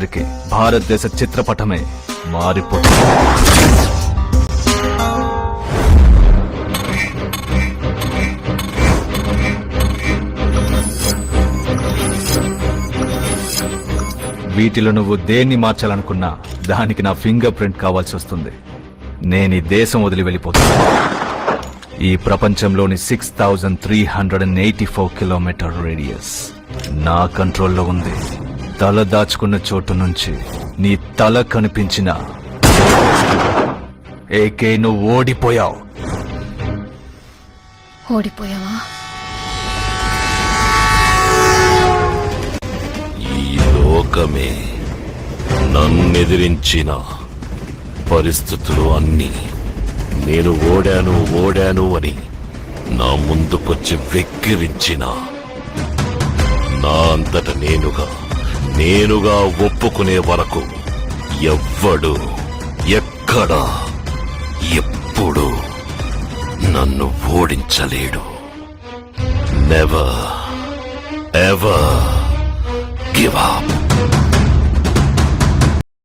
రాత్రికి భారతదేశ చిత్రపటమే మారిపోతుంది. వీటిలో నువ్వు దేన్ని మార్చాలనుకున్నా దానికి నా ఫింగర్ ప్రింట్ కావాల్సి వస్తుంది. నేను ఈ దేశం వదిలి వెళ్ళిపోతున్నా. ఈ ప్రపంచంలోని 6384 కిలోమీటర్ రేడియస్ నా కంట్రోల్లో ఉంది. తల దాచుకున్న చోటు నుంచి నీ తల కనిపించిన ఏకే నువ్వు ఓడిపోయావు. ఓడిపోయావా? ఈ లోకమే నన్నెదిరించిన పరిస్థితులు అన్నీ నేను ఓడాను అని నా ముందుకొచ్చి వెక్కిరించిన నా అంతట నేనుగా ఒప్పుకునే వరకు ఎవ్వడు ఎక్కడ ఎప్పుడు నన్ను ఓడించలేడు. Never ever give up.